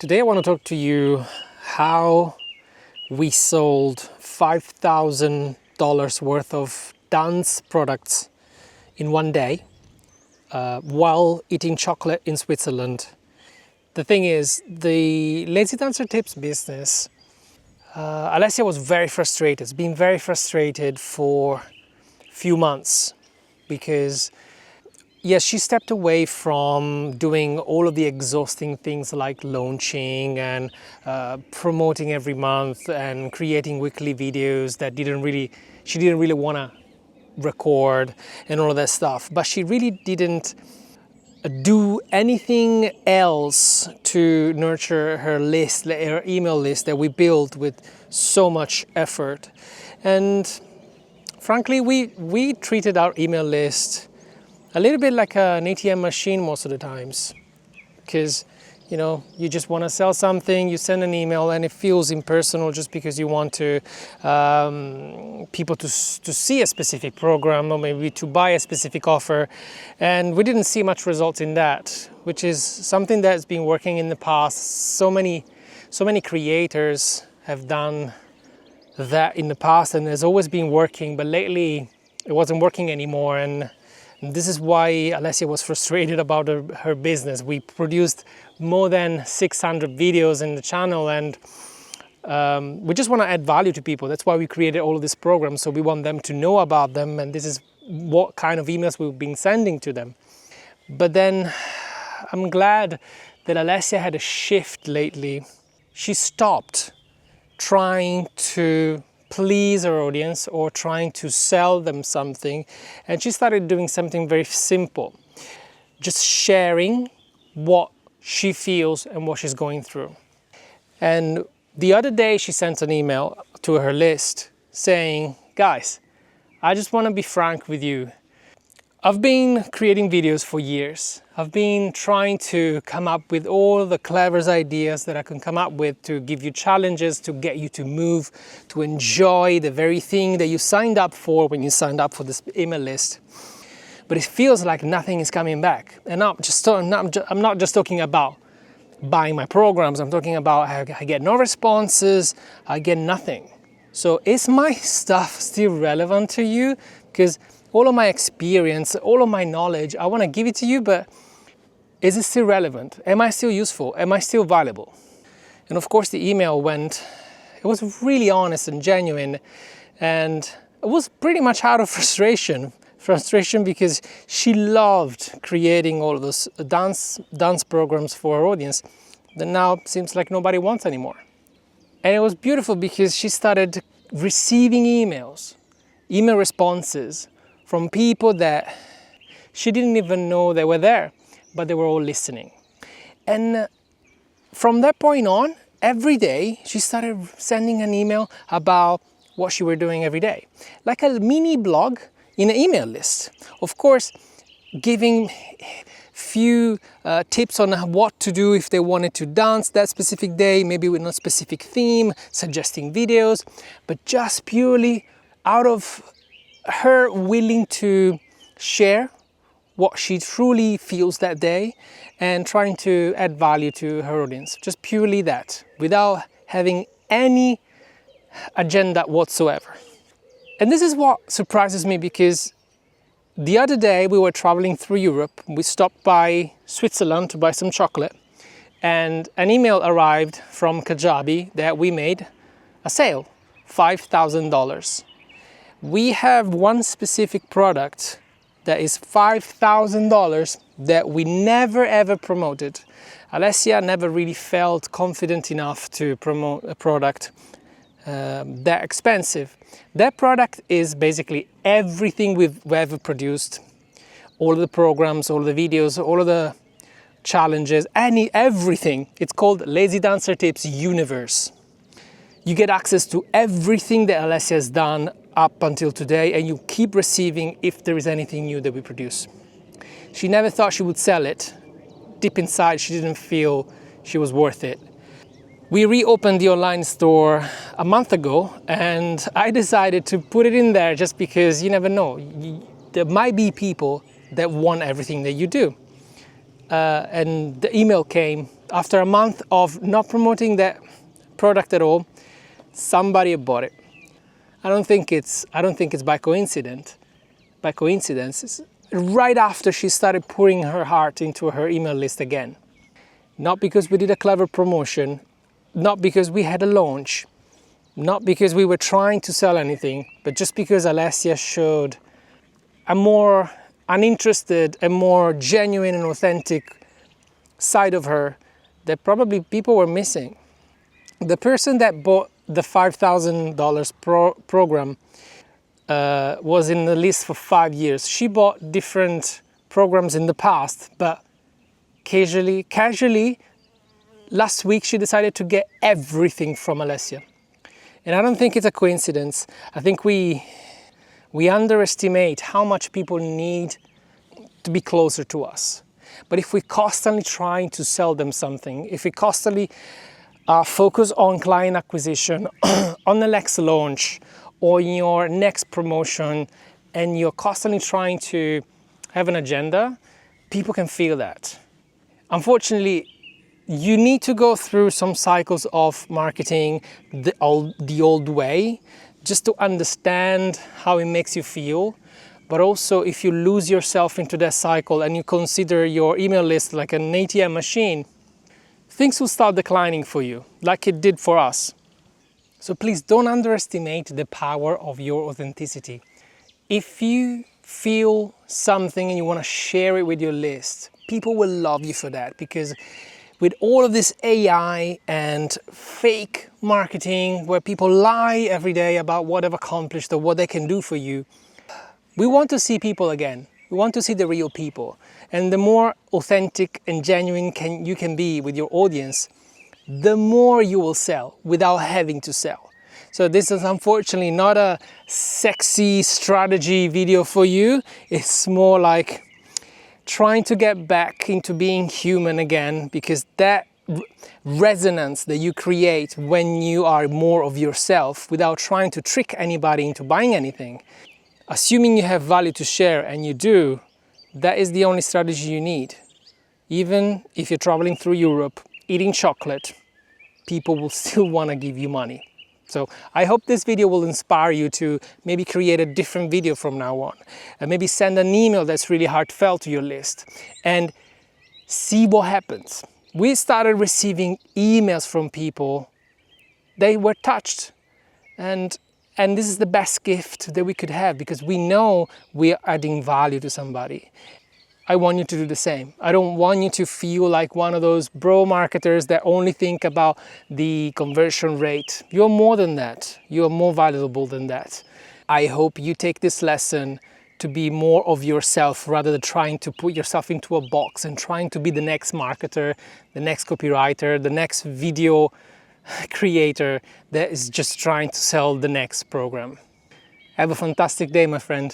Today I want to talk to you how we sold $5,000 worth of dance products in one day while eating chocolate in Switzerland. The thing is, the Lazy Dancer Tips business, Alessia was very frustrated. It's been very frustrated for a few months because yes, she stepped away from doing all of the exhausting things like launching and promoting every month and creating weekly videos that she didn't really want to record and all of that stuff. But she really didn't do anything else to nurture her list, her email list that we built with so much effort. And frankly, we treated our email list a little bit like an ATM machine most of the times, because you just want to sell something, you send an email and it feels impersonal just because you want to people to see a specific program or maybe to buy a specific offer, and we didn't see much results in that, which is something that's been working in the past. So many creators have done that in the past and has always been working, but lately it wasn't working anymore. And this is why Alessia was frustrated about her business. We produced more than 600 videos in the channel, and we just want to add value to people. That's why we created all of these programs, so we want them to know about them, and this is what kind of emails we've been sending to them. But then I'm glad that Alessia had a shift lately. She stopped trying to please her audience or trying to sell them something, and she started doing something very simple, just sharing what she feels and what she's going through. And the other day she sent an email to her list saying, guys, I just want to be frank with you. I've been creating videos for years. I've been trying to come up with all the clever ideas that I can come up with to give you challenges, to get you to move, to enjoy the very thing that you signed up for when you signed up for this email list. But it feels like nothing is coming back. And I'm not just talking about buying my programs. I'm talking about I get no responses, I get nothing. So is my stuff still relevant to you? Because all of my experience, all of my knowledge, I want to give it to you, but is it still relevant? Am I still useful? Am I still valuable? And of course the email it was really honest and genuine, and it was pretty much out of frustration because she loved creating all of those dance programs for her audience that now seems like nobody wants anymore. And it was beautiful because she started receiving email responses from people that she didn't even know they were there, but they were all listening. And from that point on, every day she started sending an email about what she were doing every day, like a mini blog in an email list. Of course, giving few tips on what to do if they wanted to dance that specific day, maybe with no specific theme, suggesting videos, but just purely out of her willing to share what she truly feels that day and trying to add value to her audience. Just purely that, without having any agenda whatsoever. And this is what surprises me, because the other day we were traveling through Europe. We stopped by Switzerland to buy some chocolate, and an email arrived from Kajabi that we made a sale, $5,000. We have one specific product that is $5,000 that we never ever promoted. Alessia never really felt confident enough to promote a product that expensive. That product is basically everything we've ever produced. All of the programs, all of the videos, all of the challenges, everything. It's called Lazy Dancer Tips Universe. You get access to everything that Alessia has done up until today, and you keep receiving if there is anything new that we produce. She never thought she would sell it. Deep inside, she didn't feel she was worth it. We reopened the online store a month ago, and I decided to put it in there just because you never know. There might be people that want everything that you do. And the email came After a month of not promoting that product at all, somebody bought it. I don't think it's by coincidence. By coincidence, it's right after she started pouring her heart into her email list again. Not because we did a clever promotion, not because we had a launch, not because we were trying to sell anything, but just because Alessia showed a more uninterested and more genuine and authentic side of her that probably people were missing. The person that bought the $5,000 program was in the list for 5 years. She bought different programs in the past, but casually, last week she decided to get everything from Alessia. And I don't think it's a coincidence. I think we underestimate how much people need to be closer to us. But if we constantly trying to sell them something, if we constantly focus on client acquisition, on the next launch, or your next promotion, and you're constantly trying to have an agenda, people can feel that. Unfortunately, you need to go through some cycles of marketing the old way, just to understand how it makes you feel. But also, if you lose yourself into that cycle and you consider your email list like an ATM machine, things will start declining for you, like it did for us. So please don't underestimate the power of your authenticity. If you feel something and you want to share it with your list, people will love you for that, because with all of this AI and fake marketing where people lie every day about what they've accomplished or what they can do for you, we want to see people again. We want to see the real people. And the more authentic and genuine you can be with your audience, the more you will sell without having to sell. So this is unfortunately not a sexy strategy video for you. It's more like trying to get back into being human again, because that resonance that you create when you are more of yourself without trying to trick anybody into buying anything, assuming you have value to share, and you do, that is the only strategy you need. Even if you're traveling through Europe, eating chocolate, people will still want to give you money. So I hope this video will inspire you to maybe create a different video from now on, and maybe send an email that's really heartfelt to your list and see what happens. We started receiving emails from people, they were touched, and this is the best gift that we could have, because we know we are adding value to somebody. I want you to do the same. I don't want you to feel like one of those bro marketers that only think about the conversion rate. You're more than that. You're more valuable than that. I hope you take this lesson to be more of yourself, rather than trying to put yourself into a box and trying to be the next marketer, the next copywriter, the next video creator that is just trying to sell the next program. Have a fantastic day, my friend.